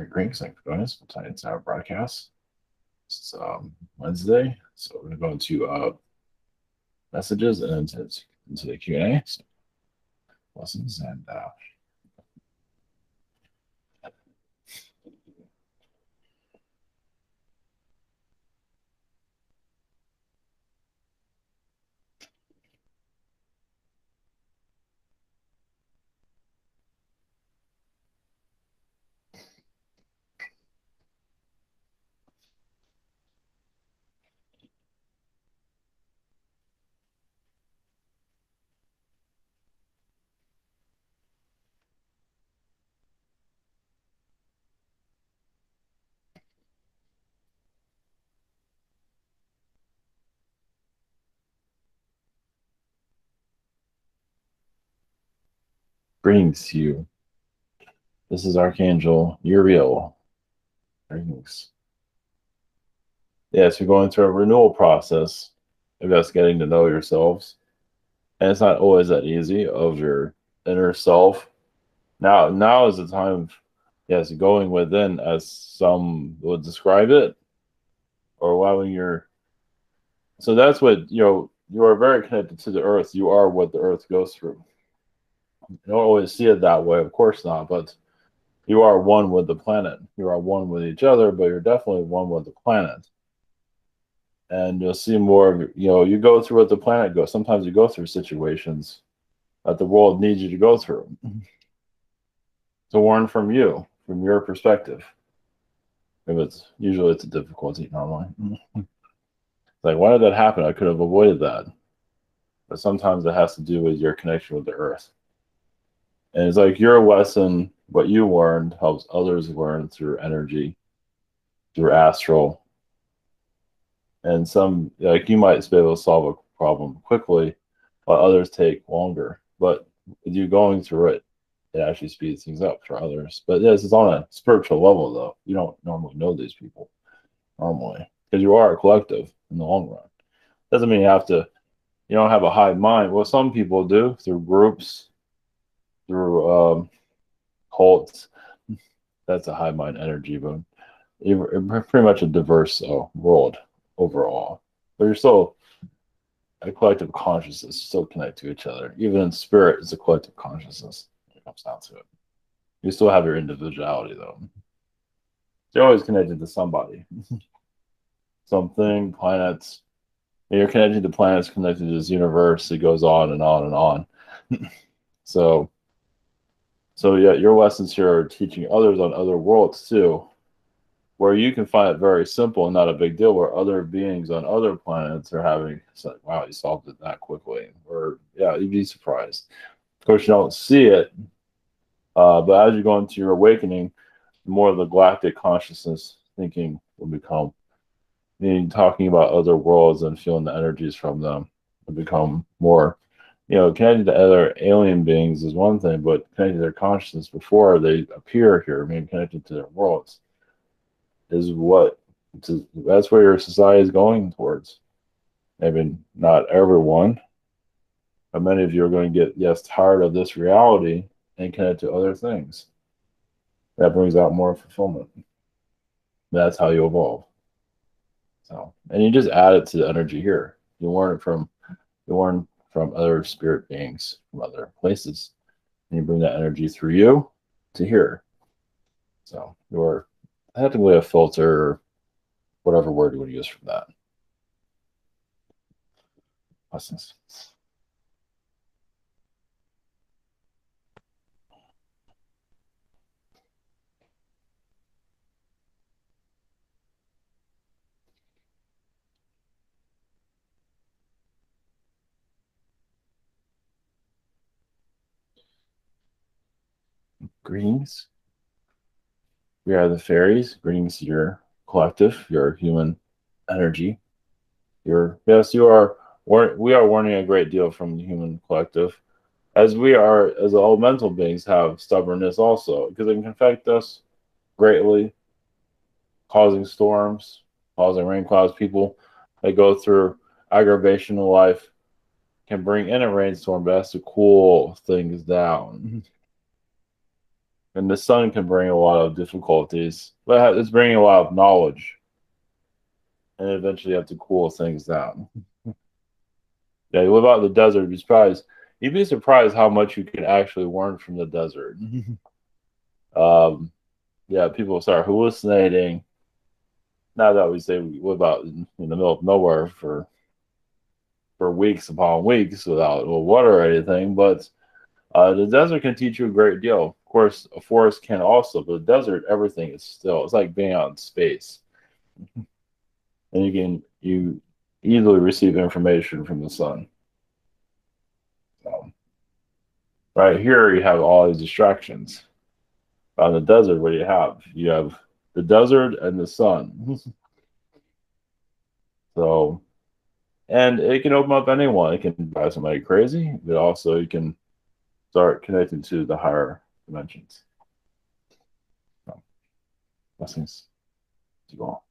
Greetings, thanks for joining us for tonight's broadcast. It's Wednesday, so we're going to go into messages and into the Q&A. So, lessons and greetings to you. This is Archangel Uriel. Greetings. Yes, you're going through a renewal process of just getting to know yourselves. And it's not always that easy of your inner self. Now is the time of, yes, going within, as some would describe it, or allowing your. So that's what, you are very connected to the earth. You are what the earth goes through. You don't always see it that way, of course not, but you are one with the planet. You are one with each other, but you're definitely one with the planet. And you'll see more of, you go through what the planet goes. Sometimes you go through situations that the world needs you to go through to learn from you, from your perspective. If usually it's a difficulty normally. Like, why did that happen? I could have avoided that. But sometimes it has to do with your connection with the earth. And it's like your lesson, what you learned helps others learn through energy, through astral. And some, like, you might be able to solve a problem quickly, while others take longer. But with you going through it, it actually speeds things up for others. But yes, it's on a spiritual level, though. You don't normally know these people normally, because you are a collective in the long run. Doesn't mean you don't have a high mind. Well, some people do through groups, through cults. That's a high mind energy, but you're pretty much a diverse world overall. But you're still a collective consciousness, still connect to each other. Even in spirit, it's a collective consciousness when it comes down to it. You still have your individuality, though. You're always connected to somebody, something, planets. And you're connected to planets, connected to this universe. It goes on and on and on. So yeah, your lessons here are teaching others on other worlds too, where you can find it very simple and not a big deal, where other beings on other planets are having, it's like, wow, you solved it that quickly. Or, yeah, you'd be surprised. Of course, you don't see it, but as you go into your awakening, more of the galactic consciousness thinking will become, meaning talking about other worlds and feeling the energies from them will become more, connected to other alien beings is one thing, but connected to their consciousness before they appear here, maybe connected to their worlds, is that's where your society is going towards. Maybe not everyone, but many of you are going to get, yes, tired of this reality and connect to other things. That brings out more fulfillment. That's how you evolve. So, and you just add it to the energy here. You learn from other spirit beings from other places, and you bring that energy through you to here. So you're technically a filter, or whatever word you would use for that. Lessons. Greetings. We are the Faries. Greetings to your collective, your human energy. We are learning a great deal from the human collective, as we are, as elemental beings, have stubbornness also, because it can affect us greatly, causing storms, causing rain clouds. People that go through aggravation in life can bring in a rainstorm, but that's to cool things down. And the sun can bring a lot of difficulties, but it's bringing a lot of knowledge. And eventually you have to cool things down. Yeah, you live out in the desert, you'd be surprised how much you can actually learn from the desert. Yeah, people start hallucinating. Now that we say we live out in the middle of nowhere for weeks upon weeks without water or anything, but the desert can teach you a great deal. Of course, a forest can also, but the desert, everything is still. It's like being out in space, and you easily receive information from the sun. Right here, you have all these distractions. On the desert, what do you have? You have the desert and the sun. So, and it can open up anyone. It can drive somebody crazy, but also you can start connecting to the higher dimensions. So, blessings to you all.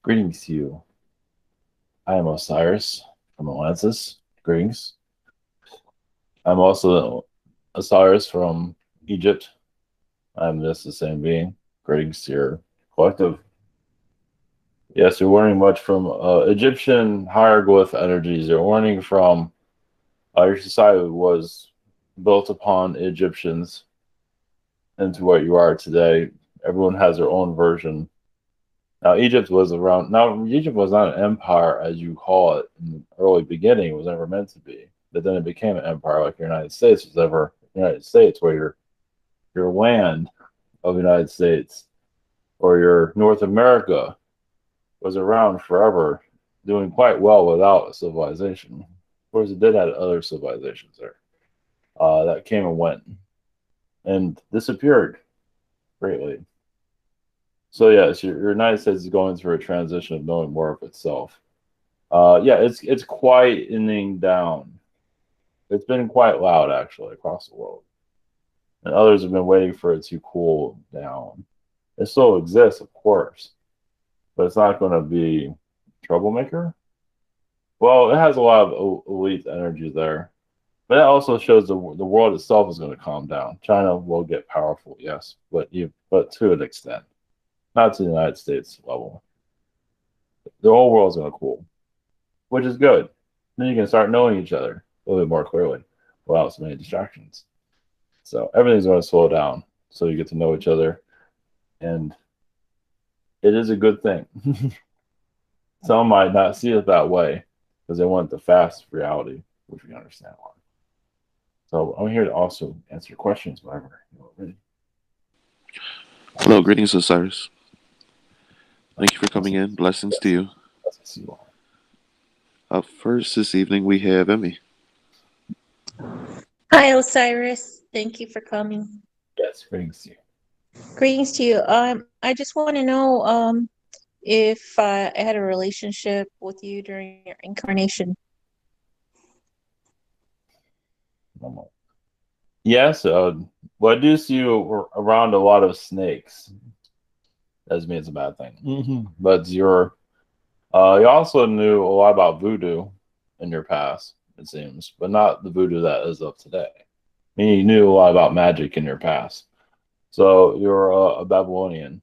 Greetings to you. I am Osiris from Atlantis. Greetings. I'm also Osiris from Egypt. I'm just the same being. Greetings to your collective. Yes, you're learning much from Egyptian hieroglyph energies. You're learning from your society was built upon Egyptians into what you are today. Everyone has their own version. Now, Egypt was around. Now, Egypt was not an empire as you call it in the early beginning. It was never meant to be. But then it became an empire, like the United States was ever United States, where your land of the United States or your North America was around forever, doing quite well without a civilization. Of course, it did have other civilizations there that came and went and disappeared greatly. So yes, your United States is going through a transition of knowing more of itself. Yeah, it's quietening down. It's been quite loud actually across the world, and others have been waiting for it to cool down. It still exists, of course, but it's not going to be troublemaker. Well, it has a lot of elite energy there, but that also shows the world itself is going to calm down. China will get powerful, yes, but to an extent, not to the United States level. The whole world is going to cool, which is good. Then you can start knowing each other a little bit more clearly without so many distractions. So everything's going to slow down, so you get to know each other, and it is a good thing. Some might not see it that way because they want the fast reality, which we understand a lot. So I'm here to also answer questions whenever you're ready. Hello, greetings, Osiris. Thank you for coming in. Blessings to you. Blessings to you all. Up first this evening, we have Emmy. Hi, Osiris. Thank you for coming. Yes, greetings to you. Greetings to you. I just want to know if I had a relationship with you during your incarnation. Yes, well, I do see you around a lot of snakes. Doesn't mean it's a bad thing. But you also knew a lot about voodoo in your past, it seems, but not the voodoo that is of today. I mean, you knew a lot about magic in your past. So you're a Babylonian.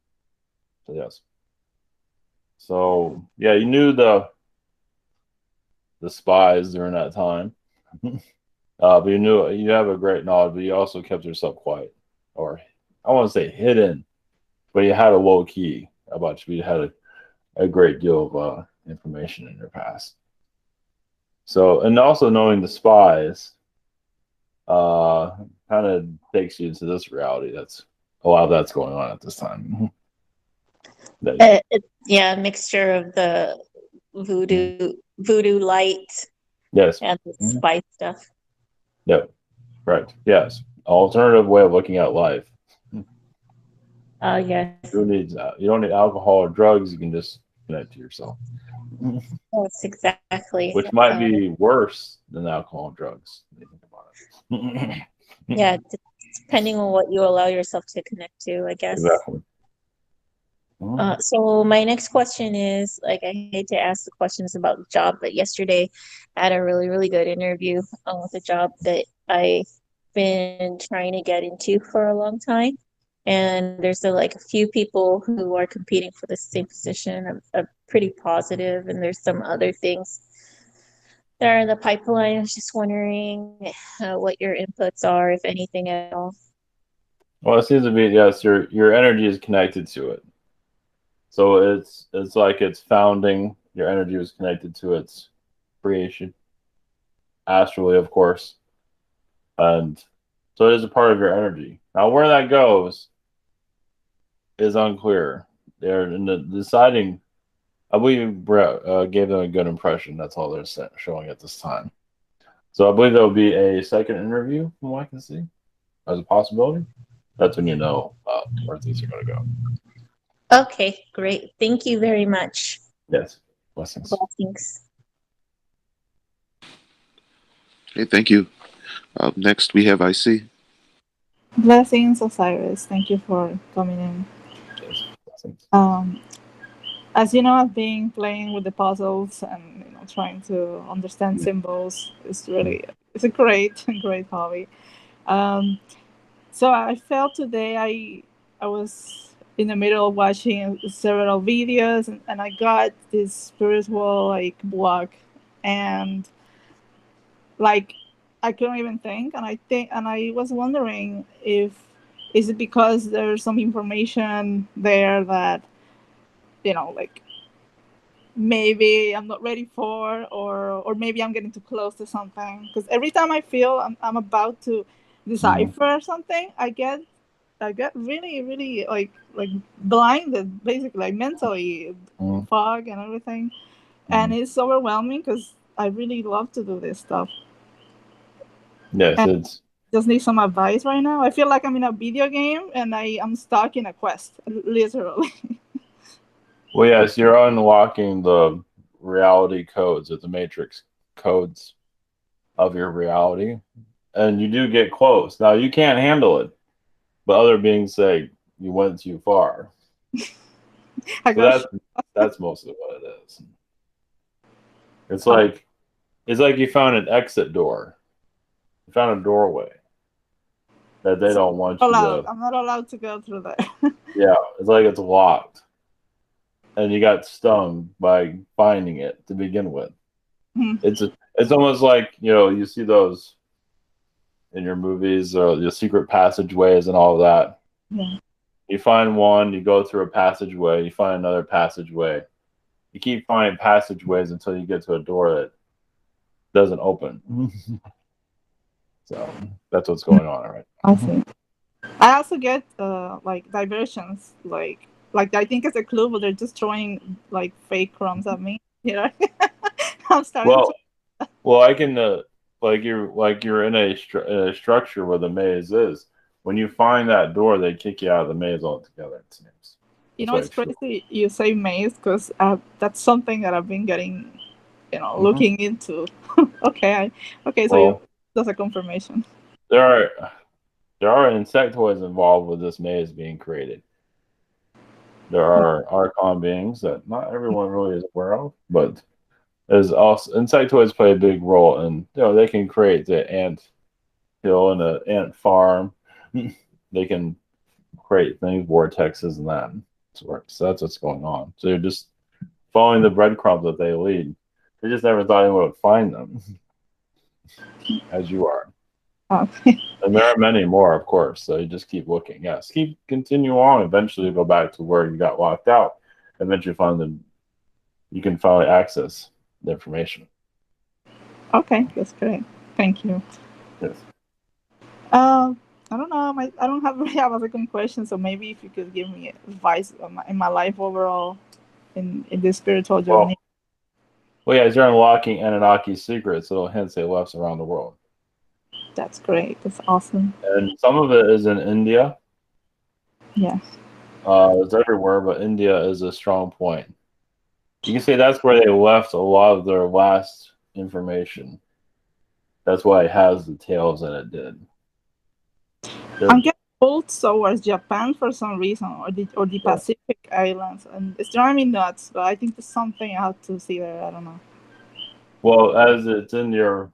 So yes. So yeah, you knew the spies during that time. But you have a great knowledge, but you also kept yourself quiet, or I want to say hidden, but you had a low key about you. You had a great deal of information in your past. So, and also knowing the spies kind of takes you into this reality. That's a lot of that's going on at this time. Yeah, a mixture of the voodoo light, yes, and the spice stuff. Yep, right. Yes, alternative way of looking at life. Yes. Who needs that? You don't need alcohol or drugs. You can just connect to yourself. Yes, exactly. Which might be worse than alcohol and drugs. When you think about it. Yeah, depending on what you allow yourself to connect to, I guess. Exactly. So my next question is, like, I hate to ask the questions about the job, but yesterday I had a really, really good interview with a job that I've been trying to get into for a long time. And there's like a few people who are competing for the same position. I'm pretty positive, and there's some other things that are in the pipeline. I was just wondering what your inputs are, if anything at all. Well, it seems to be yes. Your energy is connected to it, so it's like its founding. Your energy is connected to its creation, astrally, of course, and so it is a part of your energy. Now, where that goes is unclear. They're in the deciding. I believe Brett gave them a good impression. That's all they're showing at this time. So I believe there will be a second interview, from what I can see, as a possibility. That's when you know where things are going to go. Okay, great. Thank you very much. Yes. Blessings. Blessings. Okay, thank you. Next, we have IC. Blessings, Osiris. Thank you for coming in. Yes. Blessings. As you know, I've been playing with the puzzles and trying to understand symbols. It's a great hobby. So I felt today I was in the middle of watching several videos and I got this spiritual block, and I couldn't even think, and I was wondering if is it because there's some information there that maybe I'm not ready for, or maybe I'm getting too close to something, because every time I feel I'm about to decipher something, I get really like blinded, basically, like mentally, fog and everything, and it's overwhelming because I really love to do this stuff. Yes, And it's just need some advice right now. I feel like I'm in a video game and I'm stuck in a quest, literally. well, yes, you're unlocking the reality codes or the matrix codes of your reality, and you do get close. Now you can't handle it, but other beings say you went too far. So that's mostly what it is. It's like you found an exit door. You found a doorway that they don't want you to. I'm not allowed to go through there. Yeah, it's like it's locked, and you got stung by finding it to begin with. It's almost like you see those in your movies, or the secret passageways and all of that. Yeah. You find one, you go through a passageway, you find another passageway. You keep finding passageways until you get to a door that doesn't open. So that's what's going on, right? I see. I also get diversions, like I think it's a clue, but they're just throwing fake crumbs at me. I'm starting. Well, I can you're in a structure where the maze is. When you find that door, they kick you out of the maze altogether. It seems. It's crazy you say maze, because that's something that I've been getting, looking into. Okay, so that's a confirmation. There are insectoids involved with this maze being created. There are archon beings that not everyone really is aware of, but there's also insectoids play a big role, and they can create the ant hill and the ant farm. They can create things, vortexes, and that. So that's what's going on. So you're just following the breadcrumbs that they lead. They just never thought anyone would find them, as you are. And there are many more, of course. So you just keep looking. Yes, continue on. Eventually, go back to where you got locked out. Eventually, find them. You can finally access the information. Okay, that's great. Thank you. Yes. I don't know. I don't really have a second question. So maybe if you could give me advice in my life overall, in this spiritual journey. Well, yeah, you're unlocking Anunnaki's secrets, so hence they left around the world. That's great. That's awesome. And some of it is in India. Yeah. It's everywhere, but India is a strong point. You can say that's where they left a lot of their last information. That's why it has the tails that it did. I'm getting pulled towards Japan for some reason, or the Pacific Islands, and it's driving me nuts. But I think there's something I have to see there. I don't know. Well, as it's in your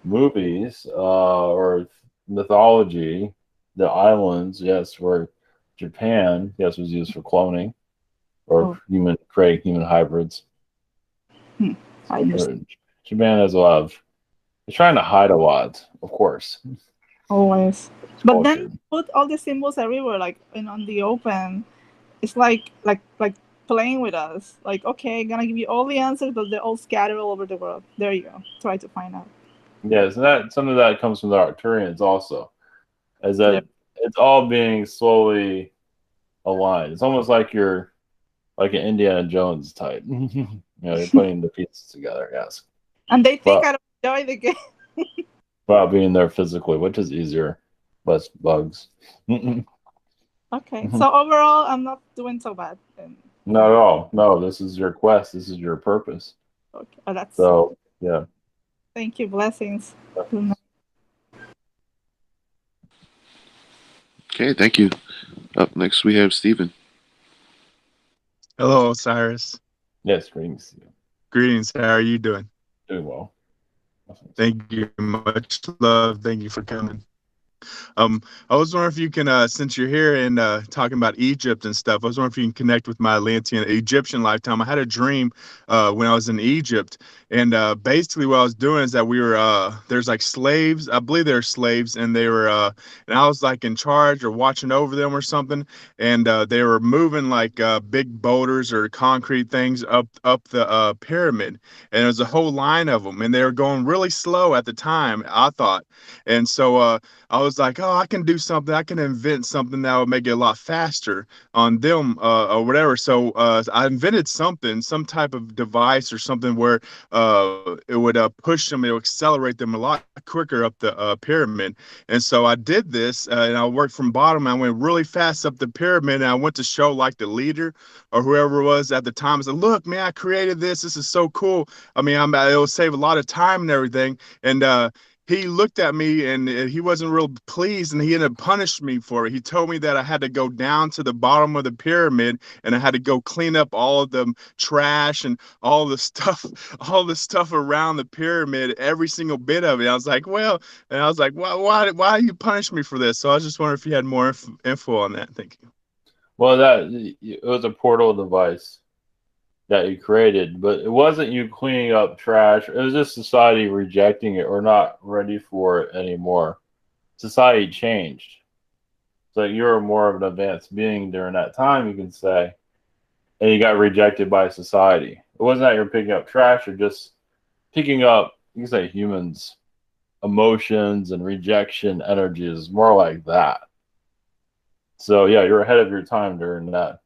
movies or mythology, the islands, yes, were Japan, yes, was used for cloning or creating human hybrids. I understand. Japan has a lot of. They're trying to hide a lot, of course. Always. But then put all the symbols everywhere, like on the open. It's like playing with us. Like, okay, gonna give you all the answers, but they're all scattered all over the world. There you go. Try to find out. Yes, and some of that comes from the Arcturians also, as that it's all being slowly aligned. It's almost like you're like an Indiana Jones type. You're putting the pieces together. Yes. And they think I don't enjoy the game. Without being there physically, which is easier, less bugs. Okay, so overall, I'm not doing so bad. Not at all. No, this is your quest. This is your purpose. Okay, that's so yeah. Thank you. Blessings. Okay, thank you. Up next, we have Stephen. Hello, Osiris. Yes, greetings. Greetings. How are you doing? Doing well. Thank you. Much love. Thank you for coming. I was wondering if you can, since you're here and talking about Egypt and stuff, I was wondering if you can connect with my Atlantean Egyptian lifetime. I had a dream when I was in Egypt, and basically what I was doing is that we were there's like slaves. I believe they're slaves, and they were and I was like in charge or watching over them or something, and they were moving like big boulders or concrete things up the pyramid, and there was a whole line of them, and they were going really slow at the time, I thought, and so I was like, oh, I can do something. I can invent something that would make it a lot faster on them or whatever. So I invented something, some type of device or something where it would push them, it would accelerate them a lot quicker up the pyramid. And so I did this and I worked from bottom. I went really fast up the pyramid and I went to show like the leader or whoever it was at the time. I said, look, man, I created this. This is so cool. I mean, it'll save a lot of time and everything. And he looked at me and he wasn't real pleased, and he ended up punishing me for it. He told me that I had to go down to the bottom of the pyramid and I had to go clean up all of the trash and all the stuff around the pyramid, every single bit of it. I was like, well, and I was like, why you punish me for this? So I was just wondering if you had more info on that. Thank you. Well, it was a portal device that you created, but it wasn't you cleaning up trash. It was just society rejecting it or not ready for it anymore. Society changed. So you were more of an advanced being during that time, you can say, and you got rejected by society. It wasn't that you're picking up trash or just picking up, you can say, humans' emotions and rejection energies, more like that. So yeah, you're ahead of your time during that.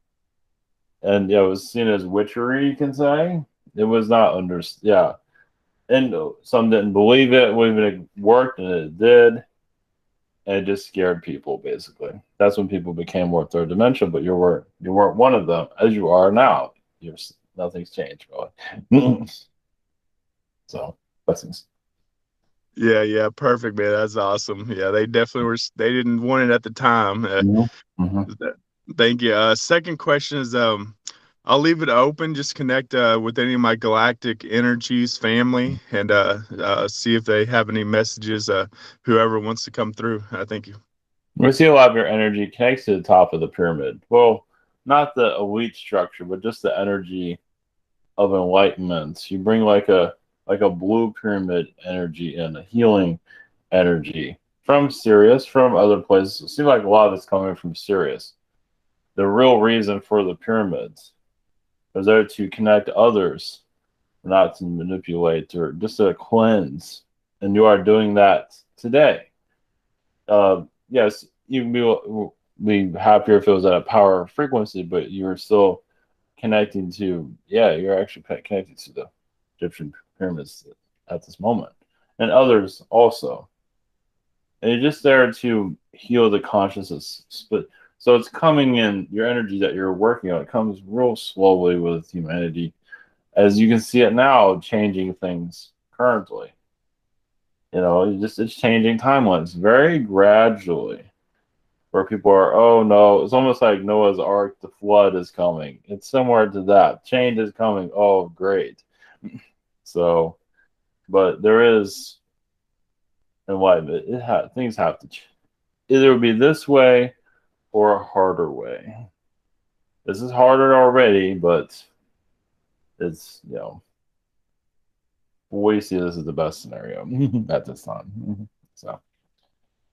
And yeah, it was seen as witchery, you can say. It was not and some didn't believe it when it worked, and it did, and it just scared people. Basically, that's when people became more third dimensional. But you weren't one of them, as you are now. Nothing's changed really. So blessings. Yeah, perfect, man. That's awesome. Yeah, they definitely were. They didn't want it at the time. Thank you. Second question is, I'll leave it open. Just connect with any of my galactic energies, family, and see if they have any messages. Whoever wants to come through. Thank you. We see a lot of your energy connects to the top of the pyramid. Well, not the elite structure, but just the energy of enlightenment. You bring like a blue pyramid energy and a healing energy from Sirius, from other places. It seems like a lot of it's coming from Sirius. The real reason for the pyramids is there to connect others, not to manipulate or just to cleanse. And you are doing that today. Yes, you'd be happier if it was at a power frequency, but you're still connecting to, you're actually connected to the Egyptian pyramids at this moment, and others also. And you're just there to heal the consciousness. So So it's coming in, your energy that you're working on, it comes real slowly with humanity. As you can see it now, changing things currently. It's changing timelines very gradually. Where people are, oh no, it's almost like Noah's Ark, the flood is coming. It's similar to that. Change is coming. Oh, great. So, but there is, in life, things have to either be this way or a harder way. This is harder already, but it's, we see this as the best scenario at this time. So,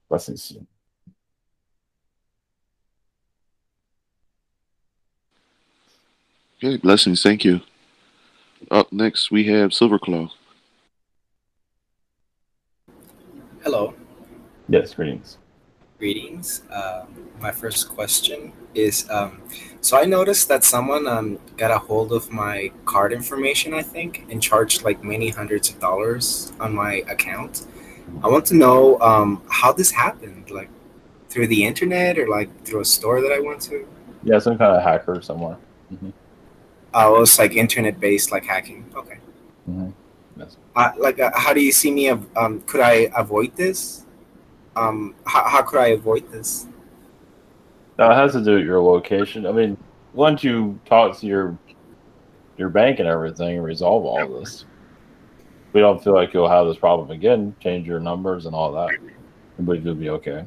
blessings. Okay, blessings. Thank you. Up next, we have Silverclaw. Hello, Yes, greetings. greetings. My first question is so I noticed that someone got a hold of my card information, I think, and charged like many hundreds of dollars on my account. I want to know how this happened, like through the internet or like through a store that I went to. Yeah, some kind of hacker somewhere. Mm-hmm. It was like internet based, like hacking. Okay. Mm-hmm. Yes. How do you see me? Could I avoid this? How could I avoid this? Now it has to do with your location. I mean, once you talk to your bank and everything and resolve all this, we don't feel like you'll have this problem again. Change your numbers and all that, I believe you'll be okay.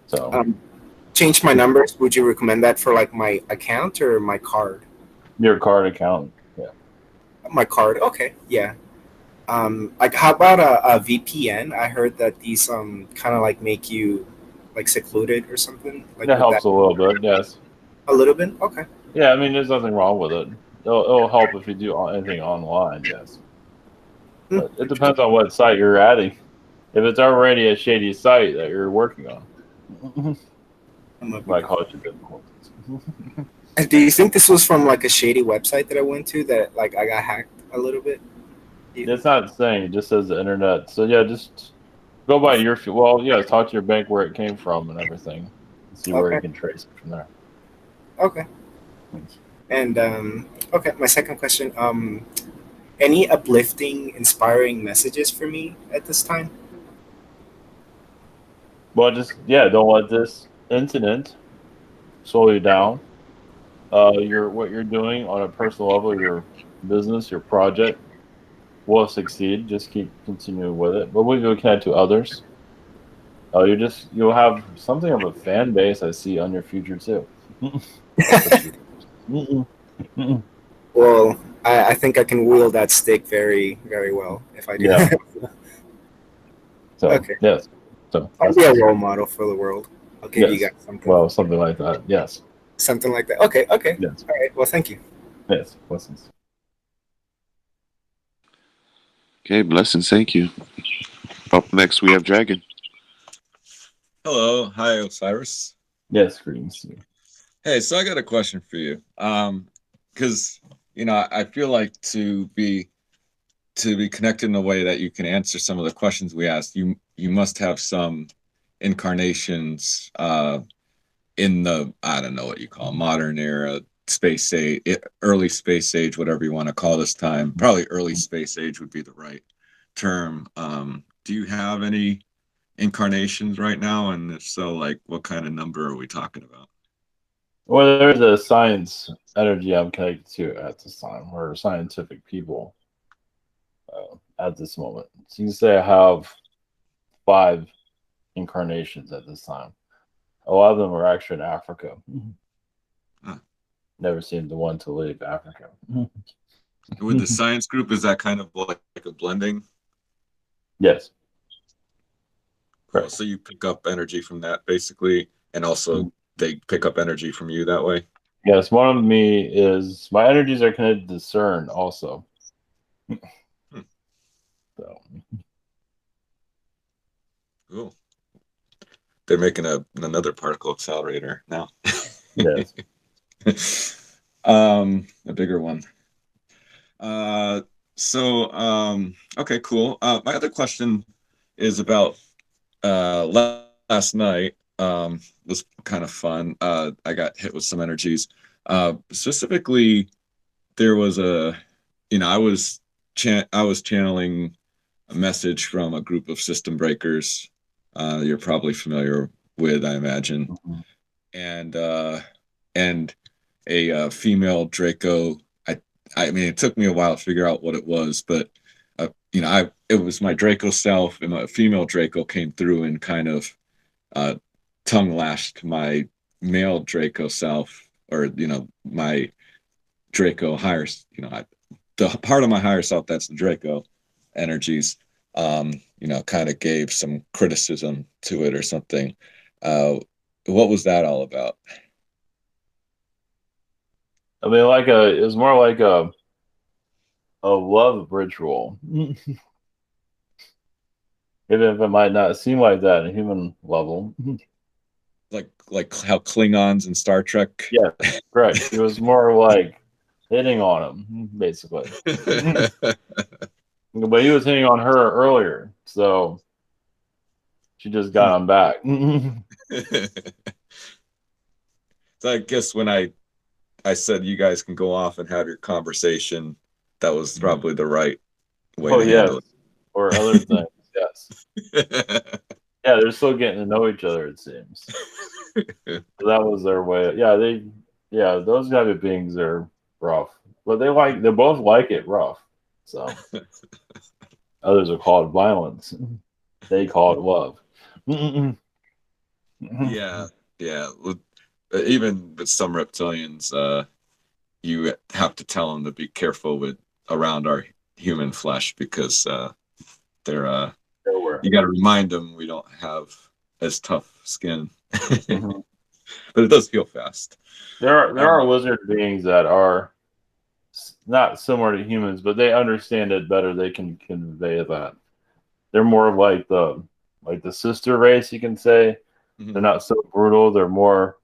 So Change my numbers. Would you recommend that for like my account or my card? your card account, yeah. My card. Okay, yeah. Like how about a VPN? I heard that these kind of like make you like secluded or something. Like That would helps a little bit, yes. a little bit. Okay. Yeah, I mean, there's nothing wrong with it. It'll help if you do anything online, yes. But it depends on what site you're adding. If it's already a shady site that you're working on, might cause you difficulties. And do you think this was from like a shady website that I went to that like I got hacked a little bit? It's not saying, it just says the internet. So yeah, just go by your talk to your bank where it came from and everything. See where you can trace it from there. Okay. And okay, my second question. Any uplifting, inspiring messages for me at this time? Well, don't let this incident slow you down. What you're doing on a personal level, your business, your project will succeed. Just keep continuing with it. But when you connect to others, you'll have something of a fan base. I see on your future too. Well, I think I can wield that stick very, very well if I do. Yeah. So Okay. yes. So I'll be a role model for the world. I'll give you yes. guys something. Well, something like that. Yes. Something like that. Okay. Okay. Yes. All right. Well, thank you. Yes. Blessings. Okay, blessings. Thank you. Up next, we have Dragon. Hello. Hi, Osiris. Yes, greetings. Hey, so I got a question for you. Because I feel like to be connected in a way that you can answer some of the questions we asked, you must have some incarnations in the, I don't know what you call modern era, space age, early space age, whatever you want to call this time. Probably early space age would be the right term. Do you have any incarnations right now? And if so, like what kind of number are we talking about? Well, there's a science energy I'm connected to at this time, or scientific people at this moment. So you can say I have 5 incarnations at this time. A lot of them are actually in Africa. Huh. Never seen the one to leave Africa. With the science group, is that kind of like a blending? Yes. Cool. So you pick up energy from that basically, and also they pick up energy from you that way? Yes, one of me is, my energies are connected to CERN also. So. Cool. They're making another particle accelerator now. Yes. A bigger one. Okay, cool. My other question is about last night. was kind of fun. I got hit with some energies. Specifically, there was I was channeling a message from a group of system breakers. You're probably familiar with, I imagine, and a female Draco. I mean, it took me a while to figure out what it was, but it was my Draco self, and a female Draco came through and kind of tongue lashed my male Draco self, or my Draco higher, the part of my higher self that's the Draco energies, kind of gave some criticism to it or something. What was that all about? I mean, it was more like a love ritual. Even if it might not seem like that at a human level. Like how Klingons in Star Trek. Yeah, correct. It was more like hitting on him, basically. But he was hitting on her earlier, so she just got him back. So I guess when I said you guys can go off and have your conversation, that was probably the right way to handle it. Or other things, yes. Yeah, they're still getting to know each other, it seems. So that was their way. Those type of beings are rough. But they both like it rough. So others are called violence. They call it love. Yeah. Even with some reptilians, you have to tell them to be careful around our human flesh, because they're you got to remind them we don't have as tough skin. But it does feel fast. There are lizard beings that are not similar to humans, but they understand it better. They can convey that. They're more of like the sister race, you can say. They're not so brutal. They're more,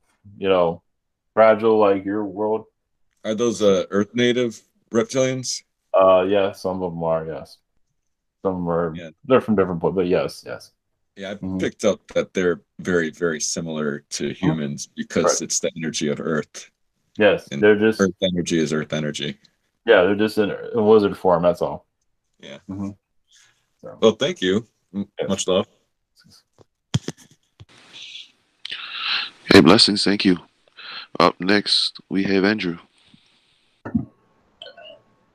fragile, like your world. Are those Earth native reptilians? Yeah, some of them are. Yes, some of them are. Yeah. They're from different places, but yes. Yeah, I picked up that they're very, very similar to humans because it's the energy of Earth. Yes, and they're just Earth energy is Earth energy. Yeah, they're just in lizard form. That's all. Yeah. So. Well, thank you. Yes. Much love. Hey, blessings. Thank you. Up next, we have Andrew.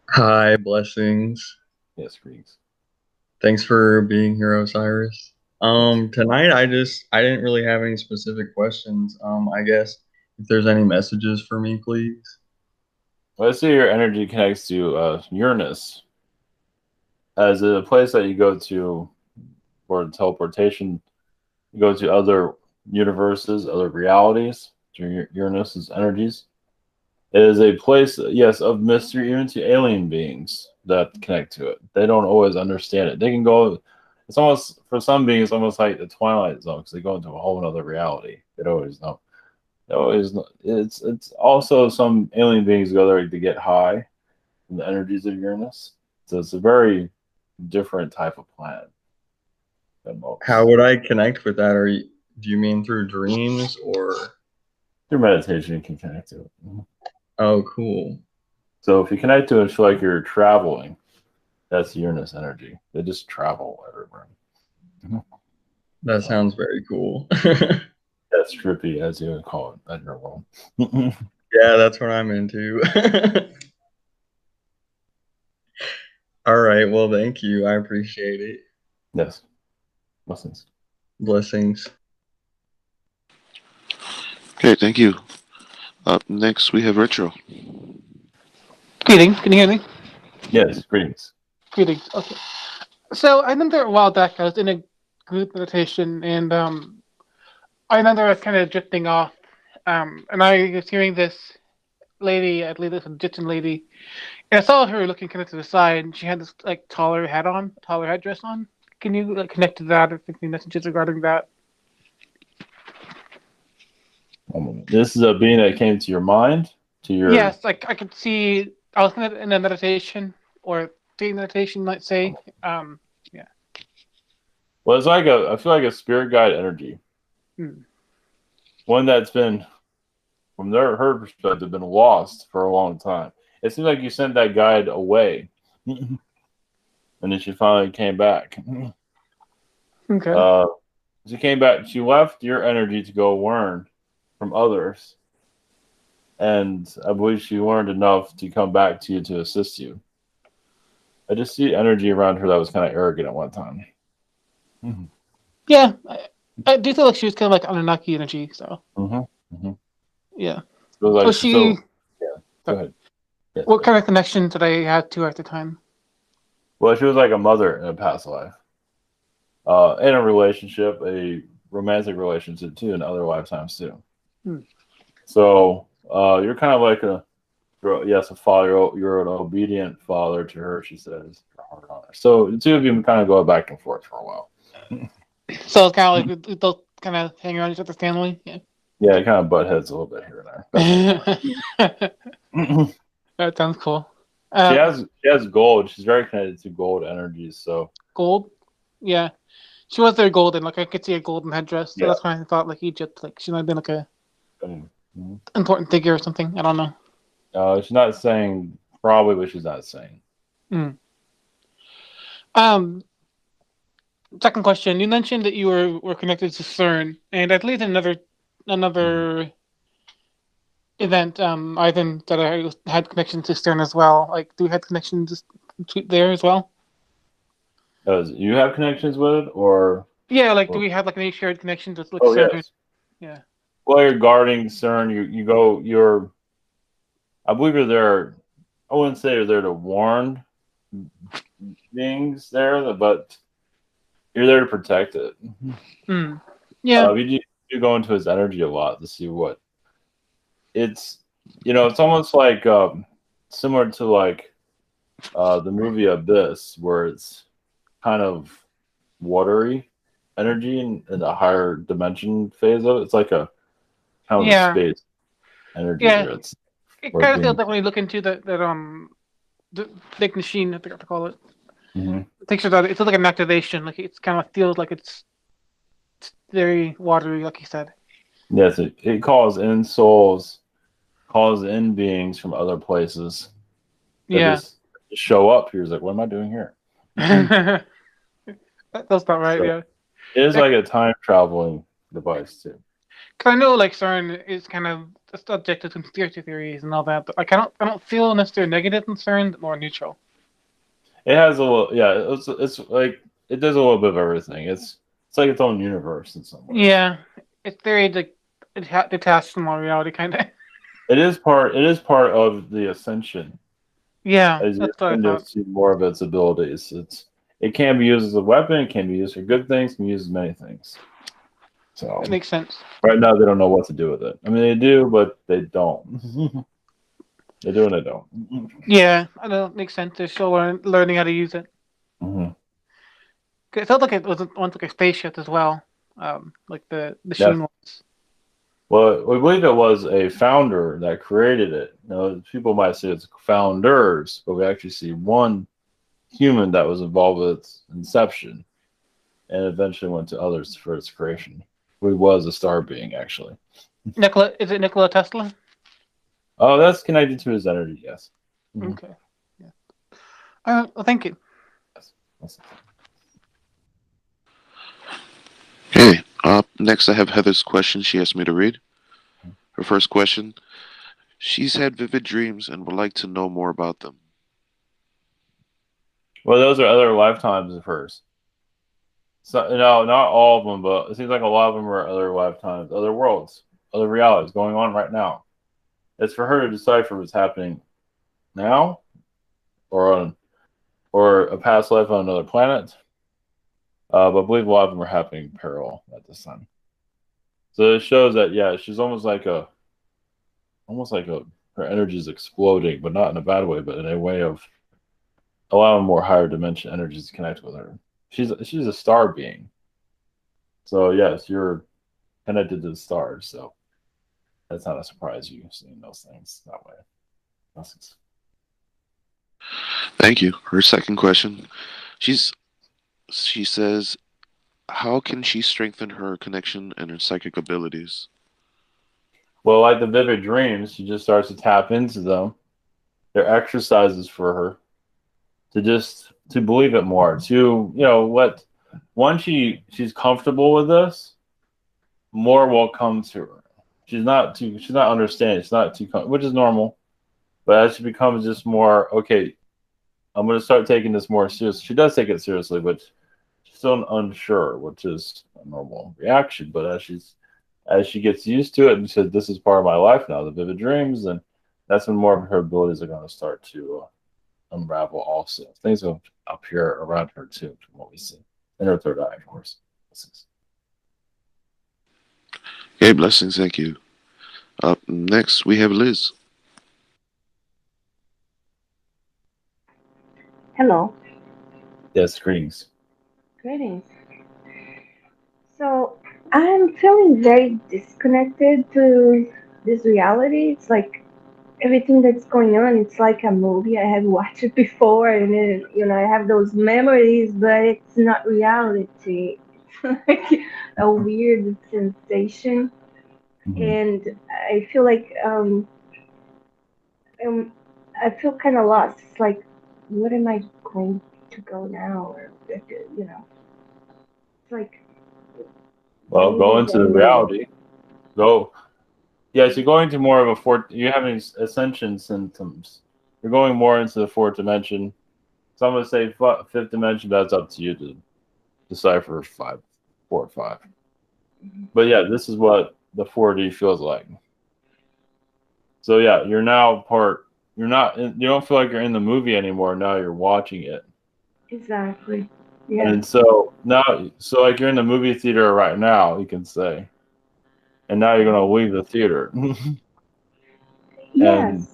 Hi, blessings. Yes, greetings. Thanks for being here, Osiris. Tonight I didn't really have any specific questions. I guess if there's any messages for me, please. Well, I see your energy connects to Uranus as a place that you go to for teleportation. You go to other universes, other realities through Uranus's energies. It is a place, yes, of mystery, even to alien beings that connect to it. They don't always understand it. They can go. It's almost, for some beings, almost like the Twilight Zone, because they go into a whole other reality. They don't always know. It's also some alien beings go there to get high from the energies of Uranus. So it's a very different type of planet than most. How would I connect with that? Do you mean through dreams or through meditation? You can connect to it. Oh, cool. So if you connect to it, it's like you're traveling. That's Uranus energy. They just travel everywhere. That sounds very cool. That's trippy, as you would call it in your world. Yeah, that's what I'm into. All right. Well, thank you. I appreciate it. Yes. Blessings. Blessings. Okay, thank you. Up next, we have Retro. Greetings. Can you hear me? Yes, greetings. Greetings. Okay. So I remember a while back I was in a group meditation, and I remember I was kind of drifting off, and I was hearing this lady, I believe this Egyptian lady, and I saw her looking kind of to the side, and she had this taller headdress on. Can you connect to that, or think any messages regarding that? This is a being that came to your mind, to your. Yes, I could see. I was kind of in a meditation or daily meditation, let's say. Yeah. Well, it's like I feel like a spirit guide energy. one that's been, from her perspective, been lost for a long time. It seems like you sent that guide away, and then she finally came back. Okay. She came back. She left your energy to go learn from others, and I believe she learned enough to come back to you to assist you. I just see energy around her that was kind of arrogant at one time. Yeah, I do feel like she was kind of like Anunnaki energy. So yeah. So, like, Was she? so, yeah. Go ahead. Yes, What kind of connection did I have to her at the time? well, she was like a mother in a past life, in a relationship, a romantic relationship too, in other lifetimes too. So you're kind of like a father. You're an obedient father to her. She says, so the two of you kind of go back and forth for a while. So it's kind of like we both kind of hang around each other's family. Yeah. Yeah, it kind of butt heads a little bit here and there. That sounds cool. She has gold. She's very connected to gold energies. So gold, yeah, she was very golden. Like I could see a golden headdress. So Yeah. that's why I thought like Egypt. Like she might have been like a Mm-hmm. important figure or something. I don't know. She's not saying probably, but she's not saying. Second question. You mentioned that you were connected to CERN, and I believe another event, Ivan, that I had connections to CERN as well. Like, do you have connections there as well? You have connections with it, or yeah, like, do we have like any shared connections with like oh CERN? yes. Yeah. Well, you're guarding CERN. I believe you're there. I wouldn't say you're there to warn beings there, but you're there to protect it. Yeah. You go into his energy a lot to see what it's. It's almost like similar to like the movie Abyss, where it's kind of watery energy in the higher dimension phase of it. It's like a kind of a space energy. Yeah. There. It kind of feels like when you look into the big machine, I think I have to call it. It takes it out. It's like an activation. Like it's kind of feels like it's very watery, like you said. Yes, it calls in souls, calls in beings from other places. Just show up. You're like, what am I doing here? That's about right. Yeah. It is like a time traveling device too. Because I know like CERN is kind of subject to conspiracy theories and all that, but like I don't feel necessarily negative in CERN, but more neutral. It has a little, yeah. It's like it does a little bit of everything. It's like its own universe in some way. Yeah, it's very like detached from our reality, kind of. It is part of the Ascension. Yeah, as that's what I you thought. see more of its abilities. It can be used as a weapon. It can be used for good things. It can be used as many things. So it makes sense. Right now, they don't know what to do with it. I mean, they do, but they don't. They do and they don't. Yeah, I know. It makes sense. They're still learning how to use it. It felt like it was once like a spaceship as well, like the machine was. Well, we believe it was a founder that created it. People might say it's founders, but we actually see one human that was involved with its inception and eventually went to others for its creation. He was a star being, actually. Is it Nikola Tesla? Oh, that's connected to his energy, yes. Okay. Yeah. Well, thank you. Yes. Hey, next I have Heather's question she asked me to read. Her first question: she's had vivid dreams and would like to know more about them. Well, those are other lifetimes of hers. So, no, not all of them, but it seems like a lot of them are other lifetimes, other worlds, other realities going on right now. It's for her to decipher what's happening now, or a past life on another planet. But I believe a lot of them are happening in parallel at this time. So it shows that she's almost like her energy is exploding, but not in a bad way, but in a way of allowing more higher dimension energies to connect with her. She's a star being. So yes, you're connected to the stars, so that's not a surprise you seeing those things that way. Thank you. Her second question: she says, how can she strengthen her connection and her psychic abilities? Well, like the vivid dreams, she just starts to tap into them. They're exercises for her to believe it more. What once she's comfortable with this, more will come to her. She's not understanding. It's not which is normal. But as she becomes just more okay, I'm going to start taking this more seriously. She does take it seriously, but she's still unsure, which is a normal reaction. But as she gets used to it and says, "This is part of my life now," the vivid dreams, and that's when more of her abilities are going to start to unravel. Also, things will appear around her too, from what we see in her third eye, of course. Okay, blessings. Thank you. Up next, we have Liz. Hello. Yes, greetings. Greetings. So I'm feeling very disconnected to this reality. It's like everything that's going on, it's like a movie I have watched it before, and then, I have those memories, but it's not reality. It's like a weird sensation, and I feel like I feel kind of lost. It's like, what am I going to go now, or it's like. Well, go into the reality. Go. Yes, you're going to more of a fourth. You're having ascension symptoms. You're going more into the fourth dimension. Some would say fifth dimension. That's up to you to decipher 4 or 5. But yeah, this is what the 4D feels like. So yeah, you're now part. You're not. You don't feel like you're in the movie anymore. Now you're watching it. Exactly. Yeah. And so now, like you're in the movie theater right now, you can say. And now you're going to leave the theater. Yes. And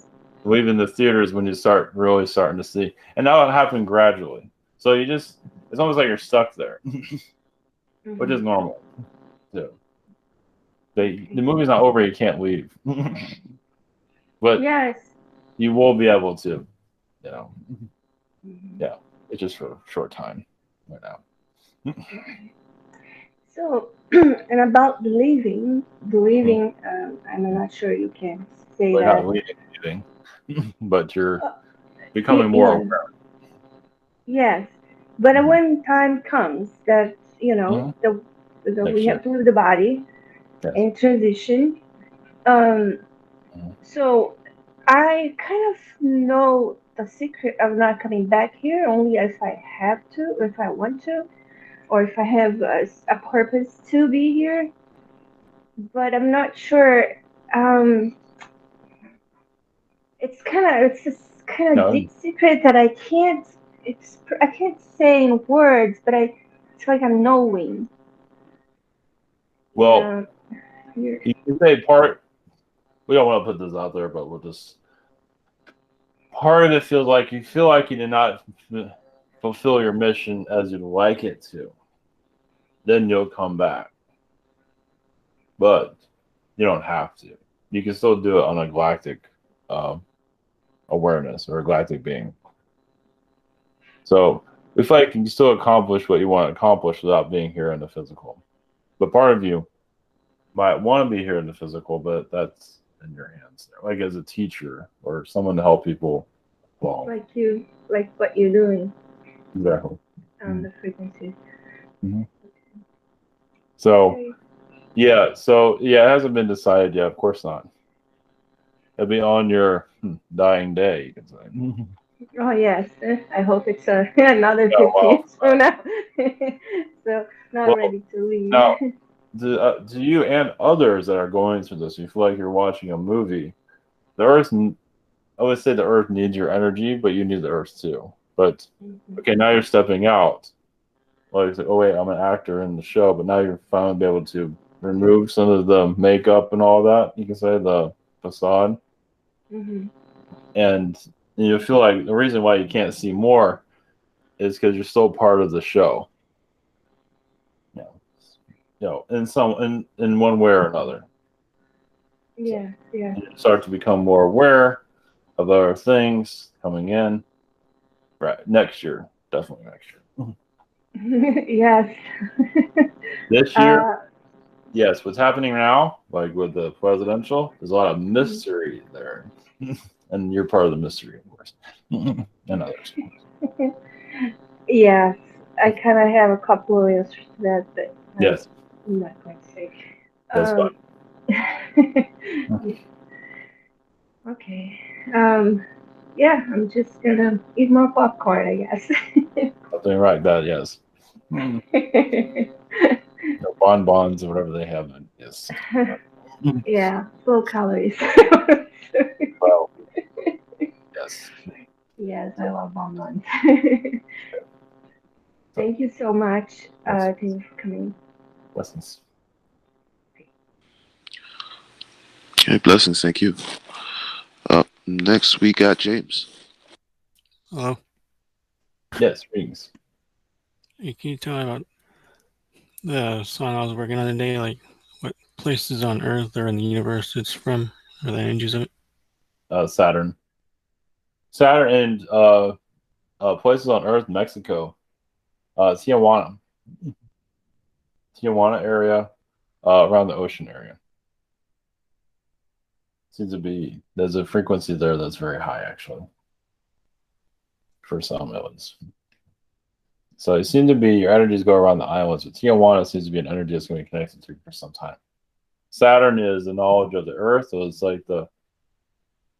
leaving the theaters when you start really starting to see. And that'll happen gradually. So it's almost like you're stuck there, which is normal. Too. The movie's not over, you can't leave. But yes, you will be able to, yeah, it's just for a short time right now. So, and about believing, I'm not sure you can say We're that. not leaving, but you're becoming more aware. Yes, but when time comes that we have to leave the body and transition, so I kind of know the secret of not coming back here only if I have to, if I want to, or if I have a purpose to be here. But I'm not sure. Um, it's this kind of deep secret that I can't. I can't say in words, but it's like I'm knowing. Well, you can say part. We don't want to put this out there, but we'll just. Part of it feels like you feel like you did not fulfill your mission as you'd like it to. Then you'll come back. But you don't have to. You can still do it on a galactic awareness or a galactic being. So we feel like you can still accomplish what you want to accomplish without being here in the physical. But part of you might want to be here in the physical, but that's in your hands. Like as a teacher or someone to help people evolve. Like what you're doing. Exactly. On the frequency. Mm-hmm. So, it hasn't been decided yet. Of course not. It'll be on your dying day, you can say. Oh yes, I hope it's another 15 years from now. So not ready to leave. Now, to you and others that are going through this, you feel like you're watching a movie. The Earth, I would say the Earth needs your energy, but you need the Earth too. But okay, now you're stepping out. Well, you say, oh wait, I'm an actor in the show, but now you're finally be able to remove some of the makeup and all that. You can say the facade, and you feel like the reason why you can't see more is because you're still part of the show. In one way or another. Yeah. And you start to become more aware of other things coming in. Right, next year, definitely next year. Yes. This year, yes, what's happening now, like with the presidential, there's a lot of mystery there. And you're part of the mystery, of course. And others. Yes, I kind of have a couple of answers to that, but Yes, I'm not going to say. that's fine. Okay. Yeah, I'm just gonna eat more popcorn, I guess. Something like that, yes. Bonbons or whatever they have. Yes. Yeah, low calories. Well, yes. Yes, I love bonbons. Thank you so much. Thank you for coming. Blessings. Okay, blessings. Thank you. Up next, we got James. Hello. Yes, rings. Hey, can you tell me about the song I was working on today? Like, what places on Earth or in the universe it's from, or the energies of it? Saturn. Saturn and places on Earth, Mexico. Tijuana. Tijuana area, around the ocean area. Seems to be, there's a frequency there that's very high, actually. For some islands. So it seems to be your energies go around the islands, but Tijuana seems to be an energy that's going to be connected to for some time. Saturn is the knowledge of the Earth, so it's like the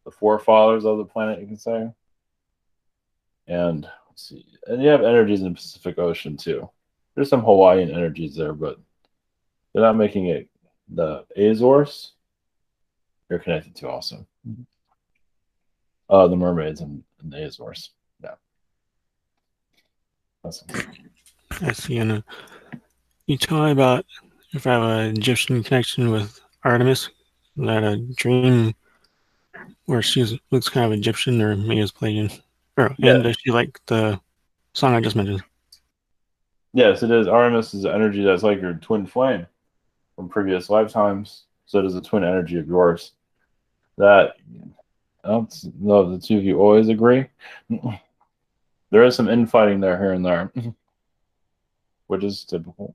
forefathers of the planet, you can say. And let's see, and you have energies in the Pacific Ocean too. There's some Hawaiian energies there, but they're not making it the Azores. You're connected to also. The mermaids and the Azores. Yeah. I see. And you tell me about if I have an Egyptian connection with Artemis. I had a dream where she looks kind of Egyptian, or maybe it's playing. And does she like the song I just mentioned? Yes, it is. Artemis is an energy that's like your twin flame from previous lifetimes. So it is a twin energy of yours. That, I don't know if the two of you always agree. There is some infighting there here and there, which is typical.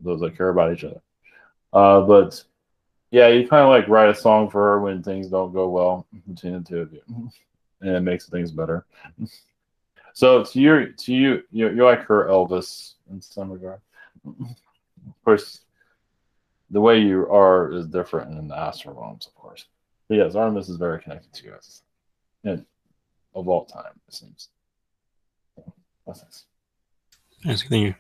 Those that care about each other. But yeah, you kind of like write a song for her when things don't go well between the two of you, and it makes things better. So you're like her Elvis in some regard. Of course, the way you are is different in the astral realms, of course. But yes, Artemis is very connected to us, and of all time, it seems. Blessings. Yes, thank you.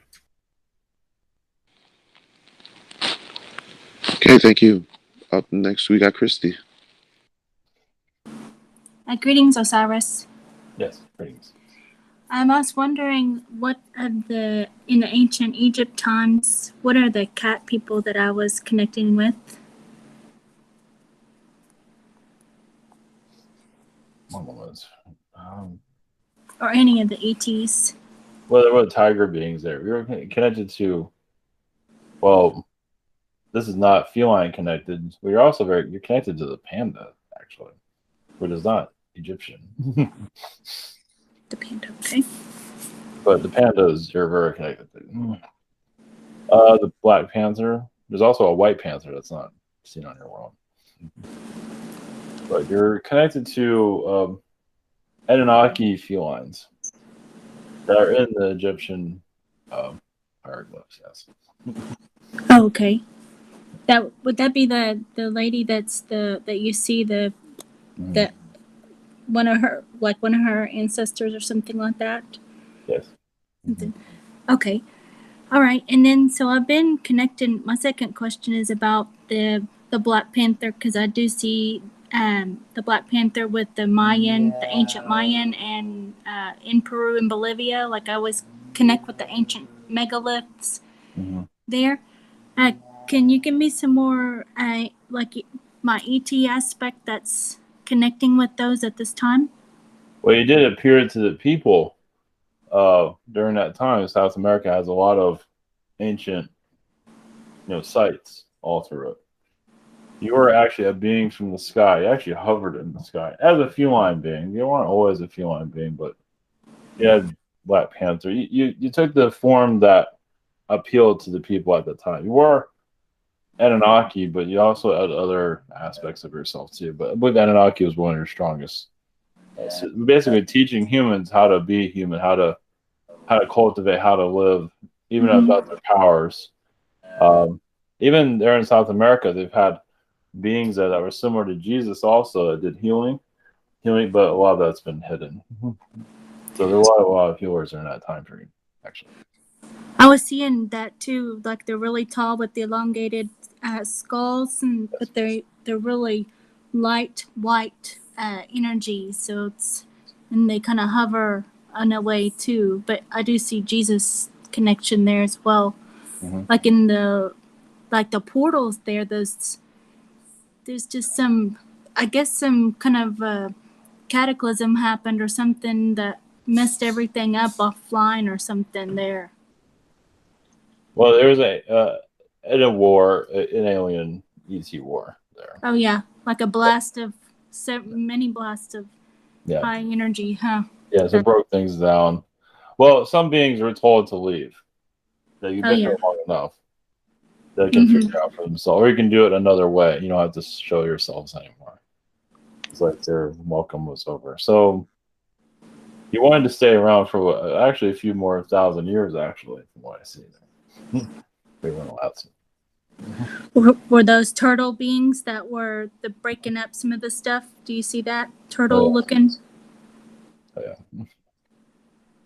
Okay, thank you. Up next, we got Christy. Greetings, Osiris. Yes, greetings. I was wondering, what of the in the ancient Egypt times, what are the cat people that I was connecting with? One was, or any of the ETs? well, there were tiger beings there. We were connected to. Well, this is not feline connected. But you're connected to the panda, actually, which is not Egyptian. The panda, okay. But the pandas you're very connected to. The black panther. There's also a white panther that's not seen on your world. But you're connected to Anunnaki felines that are in the Egyptian hieroglyphs. Yes. Oh, okay. Would that be the lady that you see that one of her ancestors or something like that? Yes. Okay. All right. And then so I've been connecting. My second question is about the Black Panther, because I do see the Black Panther with the ancient Mayan, and in Peru and Bolivia. Like, I always connect with the ancient megaliths there. Can you give me some more like my ET aspect that's connecting with those at this time? Well, you did appear to the people during that time. South America has a lot of ancient, sites all through it. You were actually a being from the sky. You actually hovered in the sky as a feline being. You weren't always a feline being, but you had Black Panther. You took the form that appealed to the people at the time. You were Anunnaki, but you also had other aspects of yourself too. But I believe Anunnaki was one of your strongest. So basically, teaching humans how to be human, how to cultivate, how to live, even about their powers. Even there in South America, they've had beings that were similar to Jesus also that did healing, but a lot of that's been hidden. So there are a lot of healers in that time period, actually. I was seeing that too, like they're really tall with the elongated skulls, but they're really light white energy. So and they kind of hover in a way too. But I do see Jesus connection there as well, like in the portals there. There's just some, I guess, some kind of cataclysm happened or something that messed everything up offline or something there. Well, there was in a war, an alien ET war there. Oh yeah, like a blast of many blasts of high energy, huh? Yeah, so it broke things down. Well, some beings were told to leave. That you've been here long enough. They can figure out for themselves, or you can do it another way. You don't have to show yourselves anymore. It's like their welcome was over. So you wanted to stay around for actually a few more thousand years, actually, from what I see there. They weren't allowed to. Were those turtle beings that were breaking up some of the stuff? Do you see that turtle looking? Oh, yeah.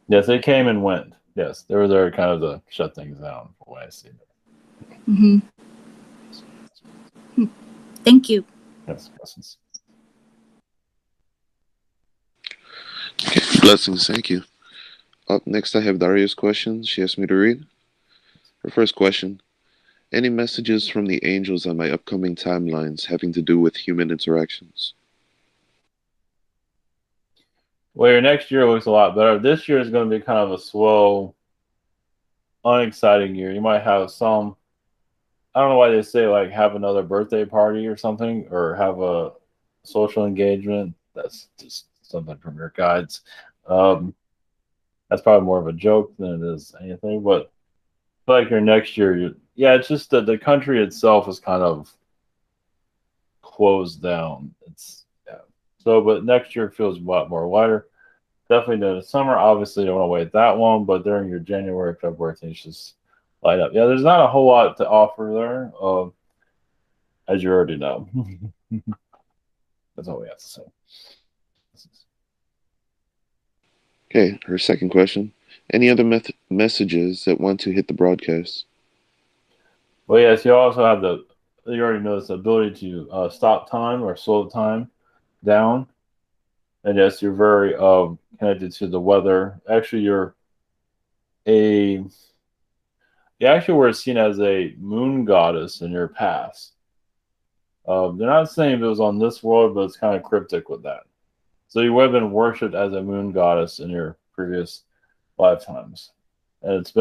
Yes, they came and went. Yes, they were there kind of to shut things down, from what I see there. Thank you. Yes, blessings. Okay, blessings, thank you. Up next, I have Daria's question. She asked me to read. Her first question: any messages from the angels on my upcoming timelines having to do with human interactions? Well, your next year looks a lot better. This year is going to be kind of a slow, unexciting year. You might have some, I don't know why they say like have another birthday party or something, or have a social engagement. That's just something from your guides. That's probably more of a joke than it is anything. But I feel like your next year, it's just that the country itself is kind of closed down. So, but next year feels a lot more lighter. Definitely the summer. Obviously, you don't want to wait that long, but during your January, February, things just light up. Yeah, there's not a whole lot to offer there, as you already know. That's all we have to say. Okay, her second question: any other messages that want to hit the broadcast? Well, yes, you also have you already know this ability to stop time or slow time down. And yes, you're very connected to the weather. Actually, you actually were seen as a moon goddess in your past. They're not saying if it was on this world, but it's kind of cryptic with that. So you would have been worshipped as a moon goddess in your previous lifetimes. And it's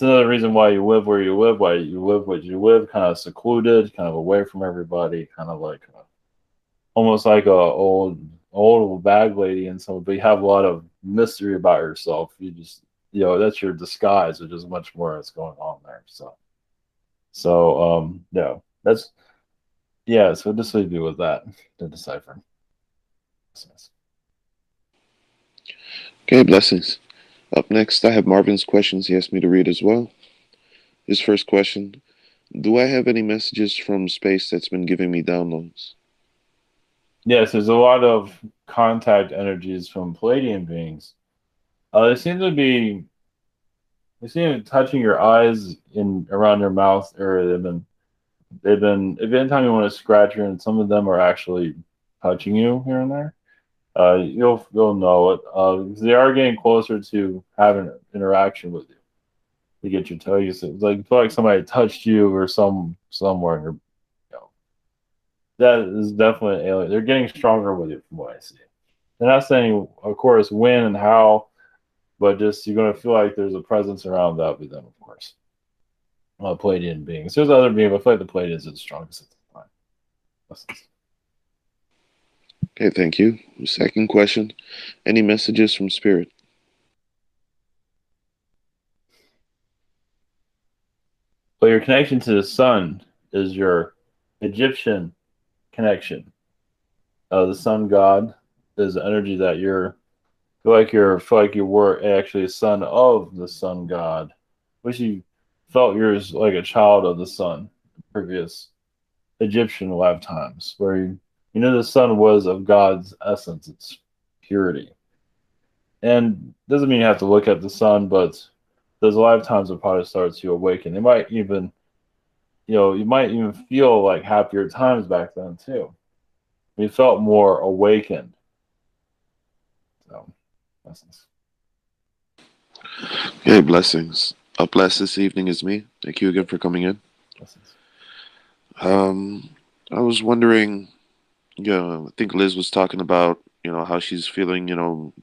another reason why you live where you live, why you live what you live, kind of secluded, kind of away from everybody, kind of like almost like a old bag lady and so, but you have a lot of mystery about yourself. You just, that's your disguise, which is much more that's going on there. So so just leave you with that to decipher. Okay, blessings. Up next, I have Marvin's questions he asked me to read as well. His first question: do I have any messages from space that's been giving me downloads? Yes, there's a lot of contact energies from Palladian beings. They seem to be touching your eyes around your mouth area. They've been anytime you want to scratch your, and some of them are actually touching you here and there. You'll know it because they are getting closer to having an interaction with you. They get your toe. It's like you feel like somebody touched you or somewhere. And that is definitely an alien. They're getting stronger with you from what I see. They're not saying, of course, when and how, but just you're going to feel like there's a presence around that with them, of course. Palladian beings. There's other beings, but I feel like the Palladians are the strongest at the time. Lessons. Okay, thank you. Second question: any messages from Spirit? But your connection to the sun is your Egyptian connection. The sun god is the energy that feel like you were actually a son of the sun god, which you felt you're like a child of the sun in previous Egyptian lifetimes, where you know the sun was of God's essence, its purity. And doesn't mean you have to look at the sun, but those lifetimes will probably start to awaken. They might even, you might even feel like happier times back then too. You felt more awakened. So, blessings. Okay, blessings. Up last this evening is me. Thank you again for coming in. Blessings. I was wondering, I think Liz was talking about, how she's feeling,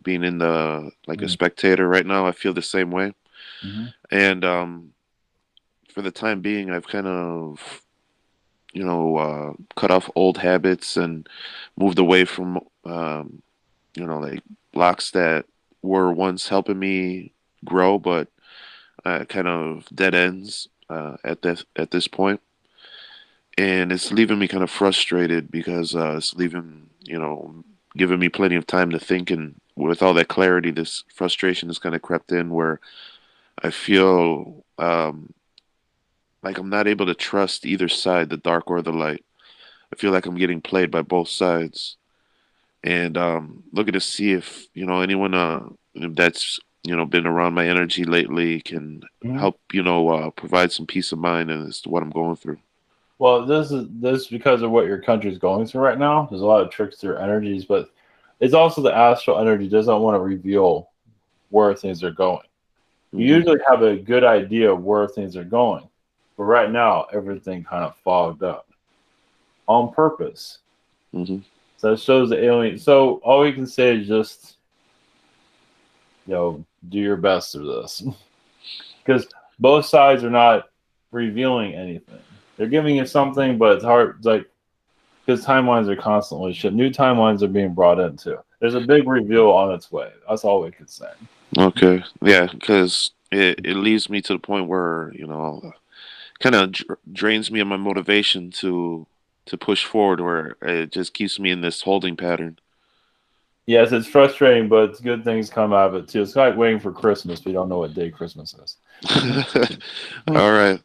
being in the, like a spectator right now. I feel the same way. Mm-hmm. And for the time being, I've kind of, cut off old habits and moved away from, like blocks that were once helping me grow, but kind of dead ends at this point. And it's leaving me kind of frustrated because it's leaving, giving me plenty of time to think. And with all that clarity, this frustration has kind of crept in where I feel like I'm not able to trust either side, the dark or the light. I feel like I'm getting played by both sides. And looking to see if, anyone that's, been around my energy lately can help, provide some peace of mind as to what I'm going through. Well, this because of what your country's going through right now. There's a lot of trickster energies, but it's also the astral energy doesn't want to reveal where things are going. You usually have a good idea of where things are going, but right now everything kind of fogged up on purpose. So it shows the alien. So all we can say is just, do your best through this, because both sides are not revealing anything. They're giving you something, but it's hard. It's like, because timelines are constantly shifting. New timelines are being brought into. There's a big reveal on its way. That's all we could say. Okay. Yeah, because it leads me to the point where, kind of drains me of my motivation to push forward, where it just keeps me in this holding pattern. Yes, it's frustrating, but good things come out of it too. It's like waiting for Christmas, but you don't know what day Christmas is. All right.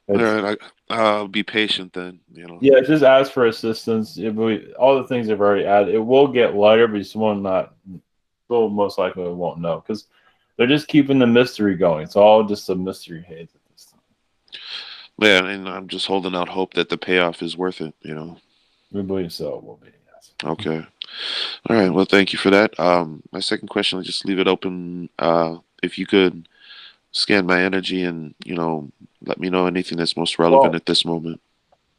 All right, I'll be patient then. Yeah, just ask for assistance. All the things they've already added, it will get lighter, but someone most likely won't know because they're just keeping the mystery going. It's all just a mystery haze at this time. Yeah, and I'm just holding out hope that the payoff is worth it. We believe so. It will be. Yes. Okay. All right. Well, thank you for that. My second question, I'll just leave it open. If you could scan my energy and let me know anything that's most relevant at this moment.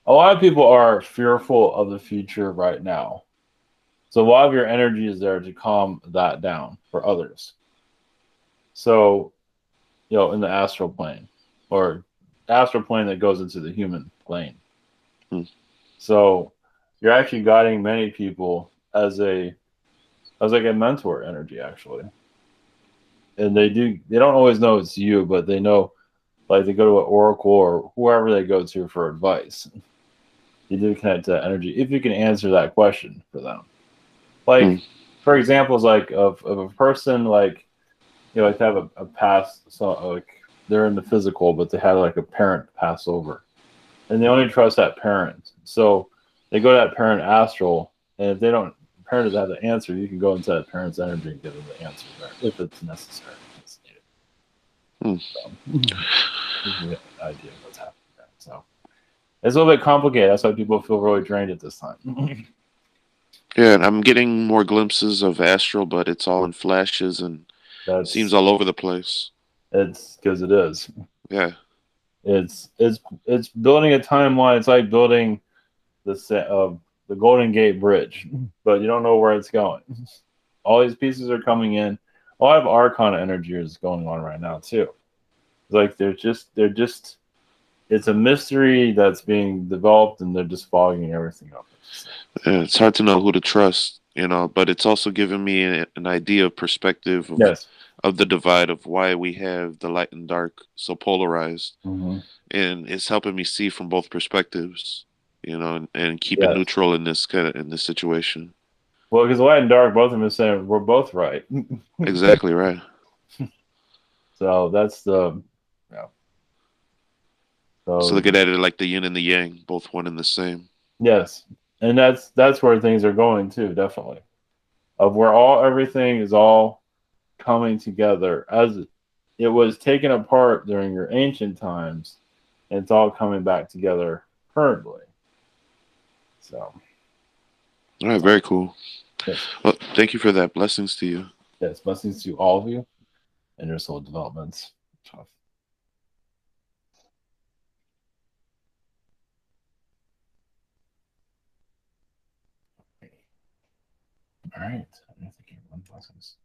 A lot of people are fearful of the future right now, so a lot of your energy is there to calm that down for others. So, in the astral plane, or astral plane that goes into the human plane. So you're actually guiding many people as like a mentor energy, actually. And they don't always know it's you, but they know, like they go to an oracle or whoever they go to for advice. You do connect to that energy if you can answer that question for them. Like, for examples, like of a person, like, like to have a past, so like they're in the physical, but they had like a parent pass over, and they only trust that parent. So they go to that parent astral, and if the parent doesn't have the answer, you can go into that parent's energy and give them the answer there if it's necessary. So, gives you an idea of what's happening there. So it's a little bit complicated. That's why people feel really drained at this time. Yeah, and I'm getting more glimpses of astral, but it's all in flashes and it seems all over the place. It's because it is. Yeah. It's building a timeline. It's like building the Golden Gate Bridge, but you don't know where it's going. All these pieces are coming in. A lot of Arcana energy is going on right now too. It's like they're just. It's a mystery that's being developed, and they're just fogging everything up. Yeah, it's hard to know who to trust. you know, but it's also given me an idea of perspective Yes. of the divide of why we have the light and dark so polarized, Mhm. and it's helping me see from both perspectives, you know, and keep it Yes. neutral in this situation. Well, because light and dark, both of them are saying we're both right. Exactly right. So that's the, yeah. So So look at it like the yin and the yang, both one and the same. yes, and that's where things are going too, definitely. Of where everything is all coming together as it was taken apart during your ancient times, and it's all coming back together currently. So, All right, very cool. yes, Well, thank you for that. Blessings to you. yes, blessings to all of you and your soul developments. Tough. All right. I think everyone blessings.